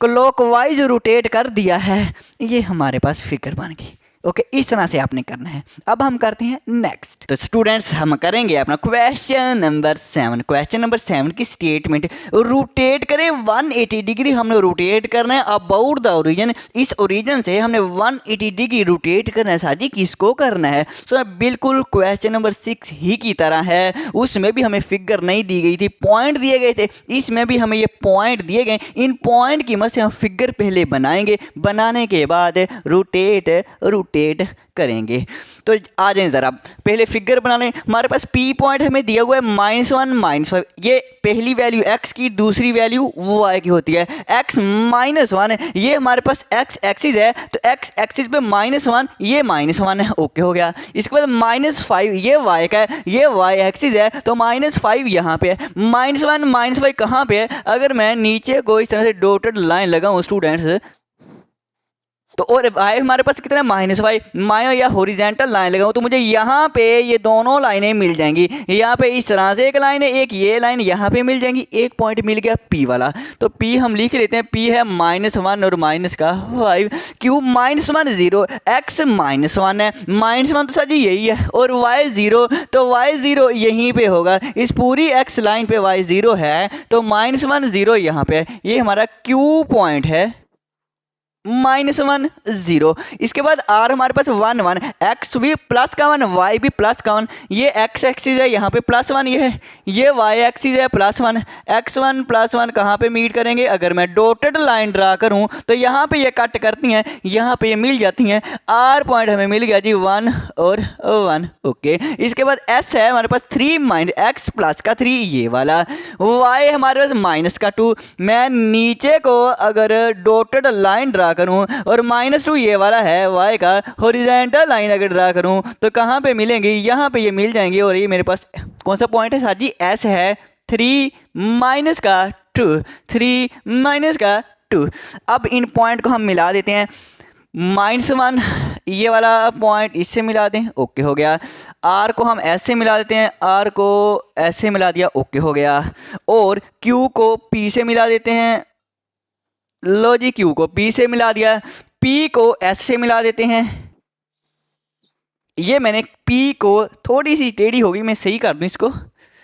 क्लॉकवाइज रोटेट कर दिया है। ये हमारे पास फिगर बन गई। ओके, इस तरह से आपने करना है। अब हम करते हैं नेक्स्ट। तो स्टूडेंट्स हम करेंगे अपना क्वेश्चन नंबर 7। क्वेश्चन नंबर 7 की स्टेटमेंट, रोटेट करें 180 डिग्री। हमने रोटेट करना है अबाउट द ओरिजिन, इस ओरिजिन से हमने 180 डिग्री रोटेट करना है। सर जी किसको करना है? सो बिल्कुल क्वेश्चन नंबर 6 ही की तरह है। उसमें भी हमें फिगर नहीं दी गई थी, पॉइंट दिए गए थे। इसमें भी हमें ये पॉइंट दिए गए। इन पॉइंट की मदद से हम फिगर पहले बनाएंगे, बनाने के बाद रोटेट करेंगे। तो आ जाएं ज़रा, पहले फिगर बना लें। हमारे पास पी पॉइंट हमें दिया हुआ है -1 -5। ये पहली वैल्यू x की, दूसरी वैल्यू y की होती है। x -1 ये हमारे पास x एक्सिस है, तो x एक्सिस पे -1 ये -1 है। ओके हो गया। इसके बाद -5 ये y का है, ये y एक्सिस है, तो -5 यहाँ पे है। -1 -5 कहाँ पे है? अगर मैं नीचे को इस तरह से डॉटेड लाइन लगाऊँ स्टूडेंट्स, तो और वाई हमारे पास कितना है -y। मैं या हॉरिजॉन्टल लाइन लगाऊं तो मुझे यहाँ पे ये दोनों लाइनें मिल जाएंगी। यहाँ पे इस तरह से एक लाइन है, एक ये लाइन यहाँ पे मिल जाएंगी। एक पॉइंट मिल गया P वाला, तो P हम लिख लेते हैं। P है -1 और माइनस का 5। क्यों -1 0, x -1 है, -1 तो सर जी यही है, और y 0, तो y 0 यहीं पे होगा। इस पूरी x लाइन पे y 0 है, तो -1 0 यहाँ पे है। ये हमारा Q पॉइंट है, -1 0। इसके बाद R हमारे पास 1 1, x भी प्लस का 1, y भी प्लस का 1। ये x एक्सिस है, यहाँ पे +1 ये है, ये y एक्सिस है +1। x1 +1 कहाँ पे मीट करेंगे? अगर मैं डॉटेड लाइन ड्रा करूँ तो यहाँ पे ये कट करती हैं, यहाँ पे ये मिल जाती हैं। R पॉइंट हमें मिल गया जी 1 और 1। ओके, इसके बाद S है हमारे पास 3 x प्लस का 3 ये वाला, y हमारे पास -2। मैं नीचे को अगर डॉटेड लाइन ड्रा करूं और -2 ये वाला है y का, हॉरिजॉन्टल लाइन अगर ड्रा करूं तो कहाँ पे मिलेंगी? यहाँ पे ये मिल जाएंगी। और ये मेरे पास कौन सा पॉइंट है साथ जी? S है 3 - 2, 3 - 2। अब इन पॉइंट को हम मिला देते हैं। -1 ये वाला पॉइंट इससे मिला दें, ओके हो गया। R को हम S से मिला देते हैं, R को S से मिला दिया, ओके हो गया। और Q को P से मिला देते हैं, लो जी Q को P से मिला दिया। P को S से मिला देते हैं। ये मैंने P को थोड़ी सी टेढ़ी होगी, मैं सही कर दूं इसको।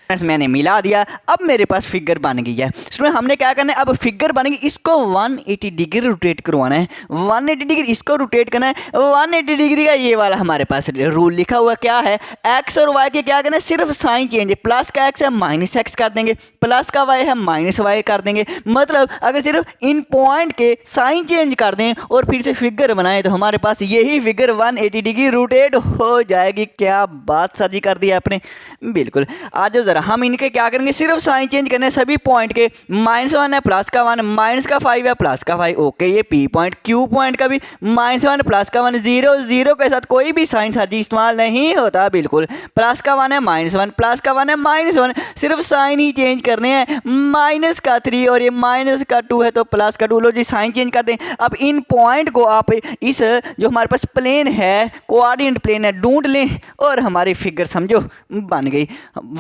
मैंने मिला दिया। अब मेरे पास फिगर बन गई है। स्टूडेंट हमने क्या करना है? अब फिगर बन गई, इसको 180 डिग्री रोटेट करवाना है। 180 डिग्री इसको रोटेट करना है। 180 डिग्री का ये वाला हमारे पास रूल लिखा हुआ क्या है? एक्स और वाई के क्या करना है? सिर्फ साइन चेंज है। प्लस का एक्स है -x कर देंगे, प्लस का वाई है -y कर देंगे। मतलब अगर सिर्फ इन पॉइंट के साइन चेंज कर दें और फिर से फिगर बनाए तो हमारे पास यही फिगर 180 डिग्री रोटेट हो जाएगी। क्या बात सर जी कर दी आपने, बिल्कुल। आज जरा हम इनके क्या करेंगे? सिर्फ साइन चेंज करने सभी पॉइंट के। -1 है प्लस का 1, माइनस का 5 है प्लस का 5, ओके। ये P पॉइंट, Q पॉइंट का भी -1 प्लस का 1, 0 0 के साथ कोई भी साइन साजी इस्तेमाल नहीं होता, बिल्कुल। प्लस का 1 है -1, प्लस का 1 है -1, सिर्फ साइन ही चेंज करने हैं। माइनस का 3 और ये माइनस का 2 है तो प्लस का 2। लो जी साइन चेंज कर दें। अब इन पॉइंट को आप इस जो हमारे पास प्लेन है, कोऑर्डिनेट प्लेन है, ढूंढ लें और हमारी फिगर समझो बन गई।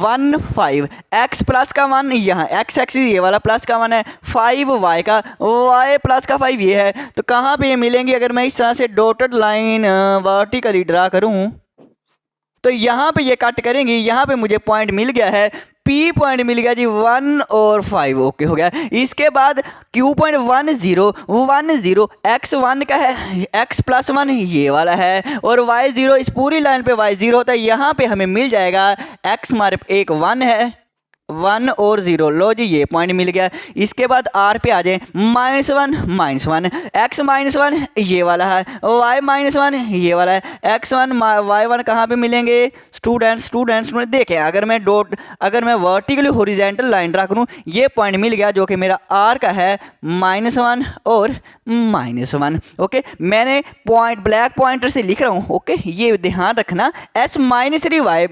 1 5 x प्लस का 1 यहाँ x एक्सिस ये वाला प्लस का 1 है, 5 y का, y प्लस का 5 ये है। तो कहाँ पे ये मिलेंगे? अगर मैं इस तरह से डॉटेड लाइन वर्टिकली ड्रा करूँ तो यहाँ पे ये कट करेंगी। यहाँ पे मुझे पॉइंट मिल गया है, P पॉइंट मिल गया जी 1 और 5, ओके हो गया। इसके बाद Q पॉइंट 1 0 1 0, x 1 का है, x प्लस 1 ये वाला है, और y 0, इस पूरी लाइन पे y 0 होता है। यहाँ पे हमें मिल जाएगा x हमारे एक 1 है, 1 और 0। लो जी ये पॉइंट मिल गया। इसके बाद R पे आ जाए, -1 x -1 ये वाला है, y -1 ये वाला है, x1 y1 कहाँ पे मिलेंगे? स्टूडेंट्स देखें, अगर मैं वर्टिकली हॉरिजॉन्टल लाइन ड्रा करूँ, ये पॉइंट मिल गया जो कि मेरा R का है -1 और -1, ओके। मैंने पॉइंट ब्लैक पॉइंटर से लिख रहा हूँ, ओके। ये ध्यान रखना, s -3 y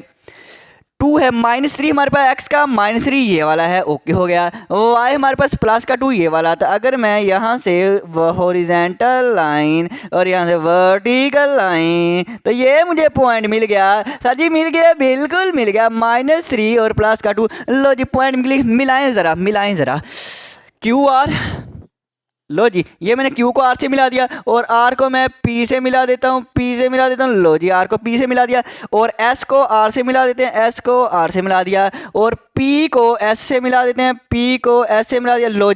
2 है, -3 हमारे पास x का, -3 ये वाला है, ओके हो गया। y हमारे पास प्लस का 2 ये वाला था। अगर मैं यहाँ से हॉरिजॉन्टल लाइन और यहाँ से वर्टिकल लाइन, तो ये मुझे पॉइंट मिल गया। सर जी मिल गया, बिल्कुल मिल गया, -3 और प्लस का 2। लो जी पॉइंट मिलाएं ज़रा QR। लो जी ये मैंने Q को R से मिला दिया और R को मैं P से मिला देता हूँ, लो जी R को P से मिला दिया, और S को R से मिला देते हैं, S को R से मिला दिया, और P को S से मिला देते हैं, P को S से मिला दिया। लो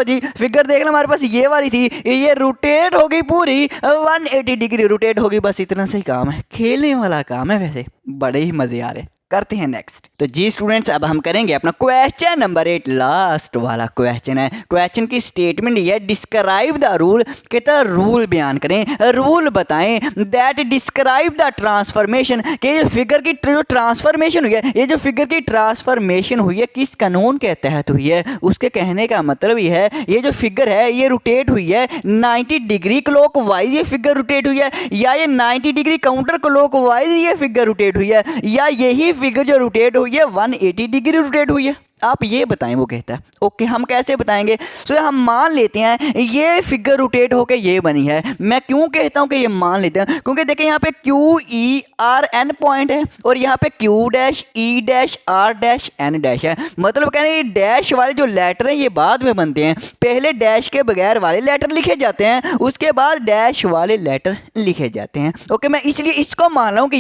जी फिगर देखना, हमारे पास ये वाली थी, ये रोटेट हो गई पूरी 180 डिग्री रोटेट होगी। बस इतना सही काम है, खेलने वाला काम है, वैसे बड़े ही मजे आ रहे। करते हैं नेक्स्ट। तो जी स्टूडेंट्स अब हम करेंगे अपना क्वेश्चन नंबर 8, लास्ट वाला क्वेश्चन है। क्वेश्चन की स्टेटमेंट ये है, डिस्क्राइब द रूल, कहता रूल बयान करें, रूल बताएं दैट डिस्क्राइब द ट्रांसफॉर्मेशन, कि ये फिगर की जो ट्रांसफॉर्मेशन हुई है, ये जो फिगर की ट्रांसफॉर्मेशन हुई है किस कानून के तहत हुई है। उसके कहने का मतलब ये है, ये जो फिगर है ये रोटेट हुई है 90 डिग्री क्लॉकवाइज, ये फिगर रोटेट हुई है, या ये 90 डिग्री काउंटर क्लॉकवाइज ये फिगर रोटेट हुई है, या यही फिगर जो रोटेट हुई है 180 डिग्री रोटेट हुई है। आप ये बताएं, वो कहता है। ओके, हम कैसे बताएंगे? सो हम मान लेते हैं ये फिगर रोटेट होके ये बनी है। मैं क्यों कहता हूँ कि ये मान लेते हैं? क्योंकि देखिए यहाँ पे Q E R N point है और यहाँ पे Q dash E dash R dash N dash है। मतलब कहने ये डैश वाले जो लेटर हैं ये बाद में बनते हैं, पहले डैश के बगैर वाले लेटर लिखे जाते हैं, उसके बाद डैश वाले लेटर लिखे जाते हैं। ओके, मैं इसलिए इसको मान रहा हूँ कि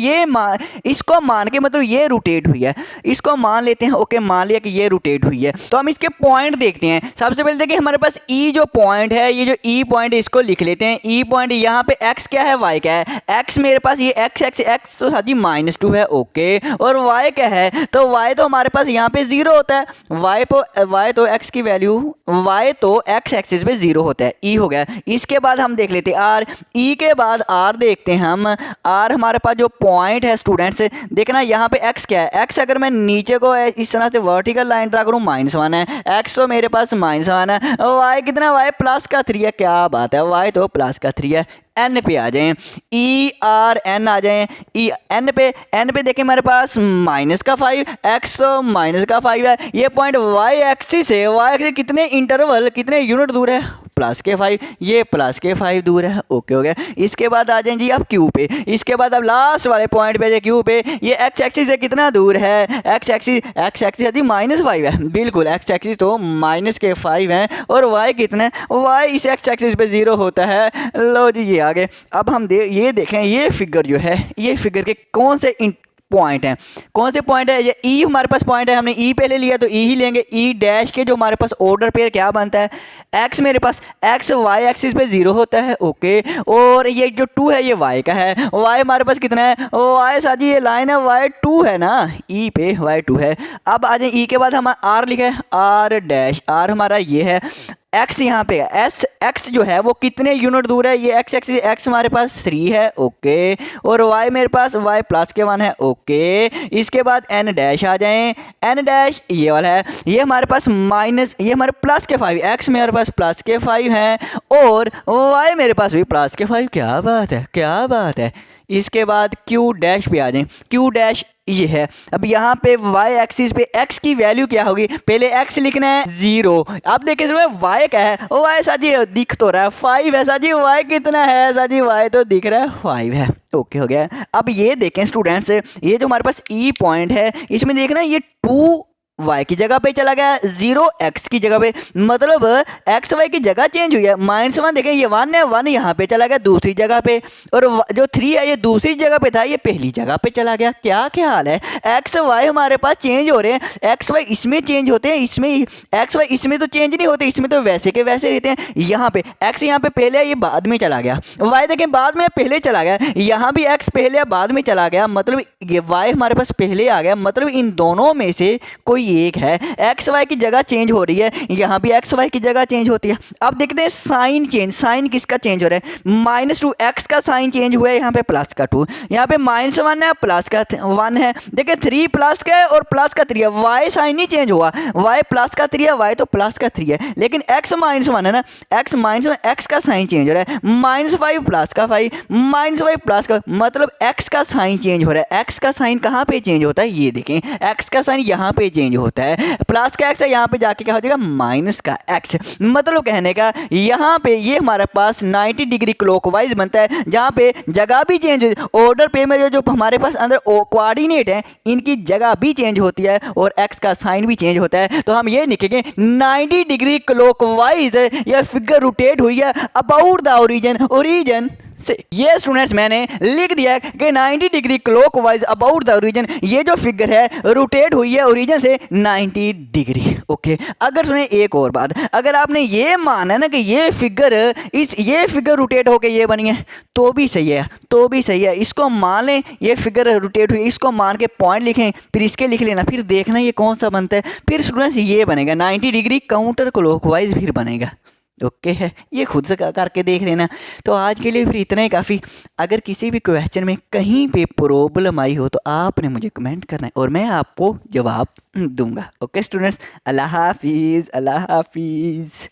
इसको मान के मतलब ये रोटेट हुई है, इसको मान लेते हैं। ओके, मान लिया कि ये रोटेट हुई है। तो हम इसके पॉइंट देखते हैं। सबसे पहले देखिए हमारे पास ई जो पॉइंट है, ये जो ई पॉइंट है इसको लिख लेते हैं। ई पॉइंट यहाँ पे एक्स क्या है, वाई क्या है? एक्स मेरे पास ये एक्स तो साथी -2 है। ओके, और वाई क्या है? तो वाई तो हमारे पास यहाँ पे 0 होता है। वाई तो एक्स की वैल्यू, वाई तो एक्स एक्सिस पे 0 होता है। ई हो गया। इसके बाद हम देख लेते हैं आर। ई के बाद आर देखते हैं हम। आर हमारे पास जो पॉइंट है स्टूडेंट्स, देखना यहाँ पे एक्स क्या है। एक्स अगर मैं नीचे को इस तरह से वर्टिकल लाइन ड्रा करूँ -1 है, एक्स तो मेरे पास -1 है। वाई कितना? वाई +3 है। क्या बात है, वाई तो +3 है। एन पे आ जाएं, ई आर एन आ जाएं। ई एन पे देखें हमारे पास -5, एक्स तो -5 है। ये पॉइंट वाई एक्सिस है, वाई एक्सिस कितने इंटरवल, कितने यूनिट दूर है? +5, ये +5 दूर है। ओके हो गया। इसके बाद आ जाएं जी आप क्यू पे। इसके बाद अब लास्ट वाले पॉइंट पे क्यू पे, ये एक्स एक्सिस से कितना दूर है? एक्स एक्सिस यदि -5 है, बिल्कुल एक्स एक्सिस तो -5 है। और वाई कितना? वाई इस एक्स एक्सिस पे 0 होता है। लो जी ये आगे। अब हम ये देखें ये फिगर जो है, ये फिगर के कौन से पॉइंट हैं, कौन से पॉइंट है? ये ई हमारे पास पॉइंट है, हमने ई पहले लिया तो ई ही लेंगे। ई डैश के जो हमारे पास ऑर्डर पेयर क्या बनता है? एक्स मेरे पास एक्स वाई एक्सिस पे 0 होता है। ओके, और ये जो 2 है ये वाई का है। वाई हमारे पास कितना है? वाई साजी ये लाइन है वाई 2 है ना, ई पे वाई 2 है। अब आ जाए ई के बाद हम आर लिखा है, आर डैश। आर हमारा ये है। एक्स यहाँ पे एस एक्स जो है वो कितने यूनिट दूर है? ये एक्स हमारे पास 3 है। ओके, और वाई मेरे पास वाई +1 है। ओके, इसके बाद एन डैश आ जाएं। एन डैश ये वाला है, ये हमारे पास ये हमारे +5, एक्स मेरे पास +5 है और वाई मेरे पास भी +5। क्या बात है, क्या बात है। इसके बाद क्यू डैश पे आ जाएं। क्यू डैश ये है। अब यहाँ पे वाई एक्सिस पे एक्स की वैल्यू क्या होगी? पहले एक्स लिखना है 0। अब देखिए इसमें वाई क्या है? वाई साजी दिख तो रहा है 5 है साजी। वाई कितना है साजी? वाई तो दिख रहा है 5 है। ओके हो गया। अब ये देखें स्टूडेंट्स, ये जो हमारे पास ई पॉइंट है इसमें देखना ये 2 वाई की जगह पे चला गया, 0 एक्स की जगह पे, मतलब एक्स वाई की जगह चेंज हुई है। -1 देखें ये 1 है, 1 यहाँ पे चला गया दूसरी जगह पे, और जो 3 है ये दूसरी जगह पे था, ये पहली जगह पे चला गया। क्या ख्याल है? एक्स वाई हमारे पास चेंज हो रहे हैं। एक्स वाई इसमें चेंज होते हैं, इसमें एक्स वाई इसमें तो चेंज नहीं होते, इसमें तो वैसे के वैसे रहते हैं। यहाँ पे एक्स यहाँ पे पहले है, ये बाद में चला गया। वाई देखें बाद में पहले चला गया, यहाँ भी एक्स पहले बाद में चला गया, मतलब ये वाई हमारे पास पहले आ गया। मतलब इन दोनों में से कोई एक है। एक्स वाई की जगह चेंज हो रही है, यहाँ भी एक्स वाई की जगह चेंज होती है। अब देखते हैं साइन चेंज, साइन किसका चेंज हो रहा है? -2 एक्स का साइन चेंज हुआ है, यहाँ पे +2, यहाँ पे -1 है, +1 है। देखिए 3 प्लस का है और +3 है। वाई साइन नहीं चेंज हुआ, वाई +3 है, वाई तो +3 है, लेकिन एक्स -1 है ना, एक्स -1, एक्स का साइन चेंज हो रहा है। -5 +5, -5 +5, मतलब एक्स का साइन चेंज हो रहा है। एक्स का साइन कहाँ पे चेंज होता है? ये देखें, एक्स का साइन यहाँ पे चेंज होता है। प्लस का एक्स है, यहाँ पे जाके क्या हो जाएगा? माइनस का एक्स। मतलब कहने का यहाँ पे ये हमारे पास 90 डिग्री क्लॉकवाइज बनता है, जहाँ पे जगह भी चेंज, ऑर्डर पे में जो हमारे पास अंदर कोऑर्डिनेट है इनकी जगह भी चेंज होती है और एक्स का साइन भी चेंज होता है। तो हम ये लिखेंगे 90 डिग्री क्लॉकवाइज यह फिगर रोटेट हुई है अबाउट द ओरिजिन से। ये स्टूडेंट्स मैंने लिख दिया कि 90 degree clockwise about the origin, ये जो फिगर है रोटेट हुई है ओरिजिन से 90 डिग्री। ओके, अगर सुने एक और बात, अगर आपने ये माना ना कि ये फिगर रोटेट होके ये बनी है तो भी सही है, तो भी सही है। इसको मान लें ये फिगर रोटेट हुई, इसको मान के पॉइंट लिखें, फिर इसके लिख लेना, फिर देखना ये कौन सा बनता है। फिर स्टूडेंट्स ये बनेगा 90 डिग्री काउंटर क्लॉकवाइज फिर बनेगा। ओके है, ये खुद से करके देख लेना। तो आज के लिए फिर इतना ही काफ़ी। अगर किसी भी क्वेश्चन में कहीं पे प्रॉब्लम आई हो तो आपने मुझे कमेंट करना है और मैं आपको जवाब दूंगा। ओके स्टूडेंट्स, अल्लाह हाफिज़, अल्लाह हाफिज़।